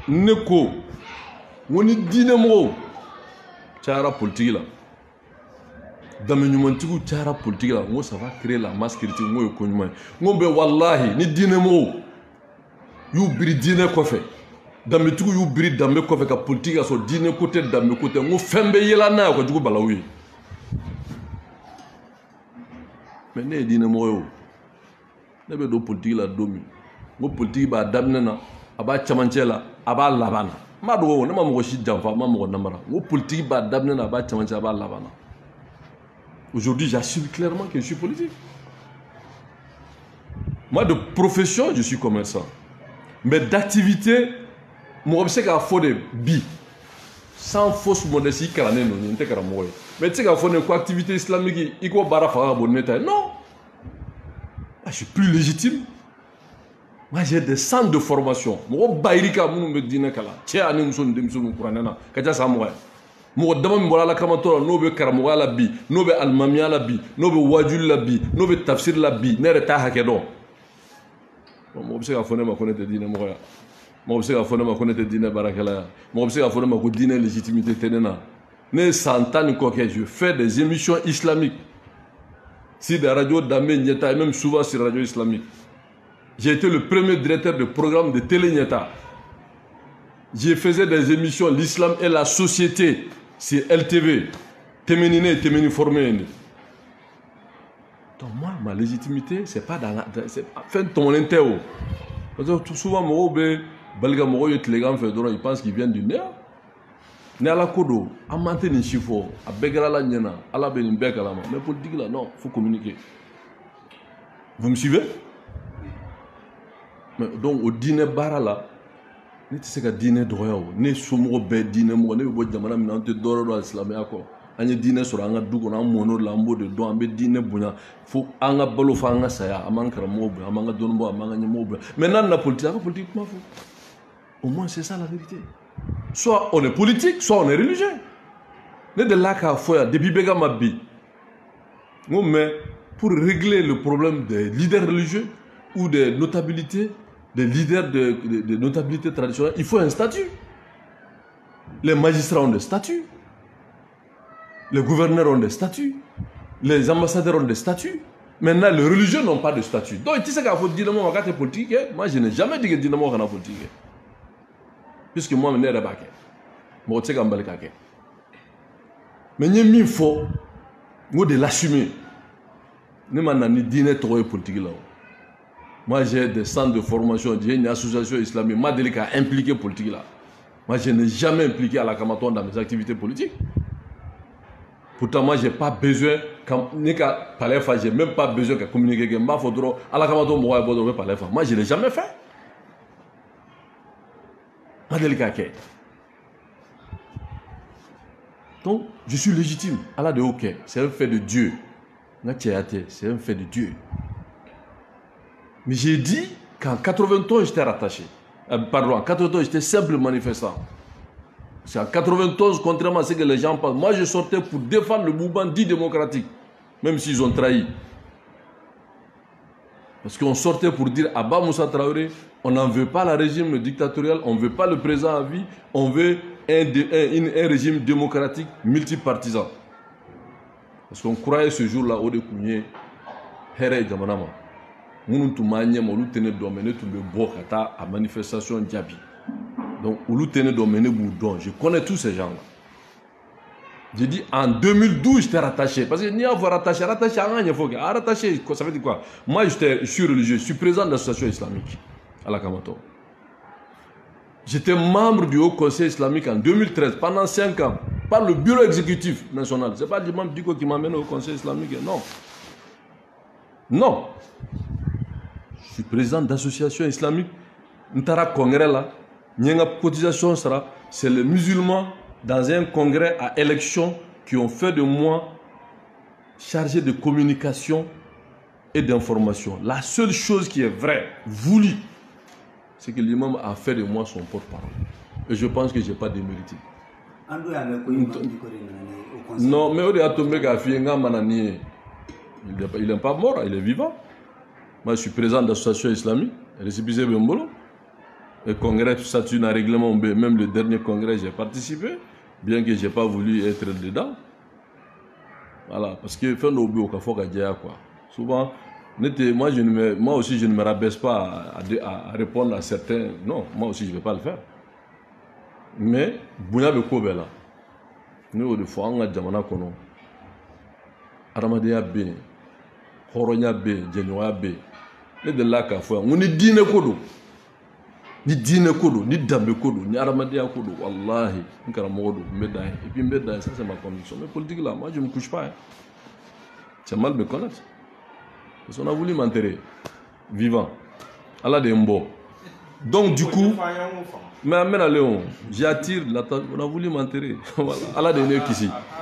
Neko, on est dynamo. Tchara politique là. Dans le numéro tchara politique là, moi ça va créer la masse critique. Moi je connais. Moi ben wallahi ni dynamo. You biri dîner quoi fait. Dans le truc you biri dans le quoi fait que politique à son dîner côté dans le côté. Moi fembe yelana quoi du coup balaoui. Mais ne dynamo yo. Ne be do politique la domi. Moi politique ba damnena. Aba chamanchela aba labana mado ne ma mo shi jamfa ma mo namara wo politique ba dabne na ba chamanchela aba labana. Aujourd'hui j'assume clairement que je suis politique. Moi de profession je suis commerçant, mais d'activité mo obse ka fode bi sans fausse modestie karané no nte kara mo mais tu sais ka fode ko activité islamique iko bara fa boneta non. Je suis plus légitime. Moi j'ai des centres de formation. Moi bairika munu me dina kala. Tia ani muso ndemso kuranana. Kaja samwa. Mo dama mbola la kamatora no be karamoga la bi, no be almamia la bi, no be wajul la bi, no be tafsir la bi, ne reta hakedo. Mo obse ka fone ma connaître dina mo ya. Mo obse ka fone ma connaître dina barakala. Mo obse ka fone ma ko dina légitimité tenena. Ne santane ko que je fais des émissions islamiques. Si des radios d'Amé Nieta et même souvent sur radio islamique. J'ai été le premier directeur de programme de Télé Nieta. J'ai fait des émissions l'islam et la société sur LTV. Téméniné et téméni formé. Donc moi, ma légitimité, c'est pas dans la... Fin ton intéo. Parce que souvent, ils pensent qu'ils viennent du néant. Néala Kodo, à maintenir chiffre, à Begala Niena, à la Beninbekalama. Mais pour dire là, non, il faut communiquer. Vous me suivez? Donc au dîner bara là, ne tu sais que dîner droit, ne somo be dîner mo ne bo jamana mi nante doro do islamé ako. Anya dîner sur anga dugo na mono lambo de do ambe dîner bunya fo anga balo fa anga saya amanga mo bu amanga donbo amanga nyemo bu. Maintenant la politique ma fou. Au moins c'est ça la vérité. Soit on est politique, soit on est religieux. Ne de là ka foya depuis bega mabi. Mais pour régler le problème des leaders religieux ou des notabilités, des leaders de notabilité traditionnelle, il faut un statut. Les magistrats ont des statuts. Les gouverneurs ont des statuts. Les ambassadeurs ont des statuts. Maintenant, les religieux n'ont pas de statut. Donc, tu sais qu'il faut dire moi, quand tu es politique, moi, je n'ai jamais dit que dynamo est politique. Puisque moi, je ne suis pas moi, je ne suis pas. Mais il faut de l'assumer. Je ne suis pas trop politique là. Moi, j'ai des centres de formation, j'ai une association islamique, moi, je suis impliqué politique là. Moi, je n'ai jamais impliqué à la Kamaton dans mes activités politiques. Pourtant, moi, je n'ai pas besoin, je n'ai même pas besoin de communiquer avec moi. À la Kamaton, moi, je ne l'ai jamais fait. Moi, je suis donc, je suis légitime. Allah de OK, c'est un fait de Dieu. C'est un fait de Dieu. Mais j'ai dit qu'en 91, j'étais rattaché. Pardon, en 91, j'étais simple manifestant. C'est en 91, contrairement à ce que les gens pensent. Moi, je sortais pour défendre le mouvement dit démocratique, même s'ils ont trahi. Parce qu'on sortait pour dire à Abba Moussa Traoré, on n'en veut pas le régime dictatorial, on ne veut pas le président à vie, on veut un régime démocratique multipartisan. Parce qu'on croyait ce jour-là au découvert Here Gamanama. Nous tenons domaine tout le Bokata à manifestation Diaby. Donc, nous tenons domaine Boudon. Je connais tous ces gens-là. J'ai dit en 2012, j'étais rattaché. Parce que n'y a pas rattaché à rien, rattaché, ça veut dire quoi? Moi, je suis religieux, je suis président de l'association islamique à la Kamato. J'étais membre du Haut Conseil islamique en 2013, pendant 5 ans, par le bureau exécutif national. Ce n'est pas le membre du qui m'amène au Conseil islamique, non. Non. Je suis président d'association islamique. Ntara congrès là, Nyenga cotisation sera, c'est les musulmans dans un congrès à élection qui ont fait de moi chargé de communication et d'information. La seule chose qui est vraie, voulue, c'est que l'imam a fait de moi son porte-parole. Et je pense que je n'ai pas démérité. Non, mais il n'est pas mort, il est vivant. Moi, je suis président de l'association islamique, Le congrès statut un règlement, même le dernier congrès, j'ai participé, bien que je n'ai pas voulu être dedans. Voilà, parce que faire nos bureaux, quoi. Souvent, moi aussi, je ne me rabaisse pas à répondre à certains. Non, moi aussi, je ne vais pas le faire. Mais, Bouya Bekobela, nous, de fois, on a Djamana Kono, Aramadea B, Horonya B, Djenyoa B, les de là qu'à faire, on est dîner kodo. Ni dîner kodo, ni dambe kodo, ni Aramadea kodo, wallahi, on a modo, médaille. Et puis, médaille, ça c'est ma conviction. Mais politique là, moi, je ne me couche pas. Hein. C'est mal me connaître. Parce qu'on a voulu m'enterrer, vivant. Allah de Mbo. Donc, du coup, mais Léon, j'attire, on a voulu m'enterrer. Voilà. Allah de Néo Kissi.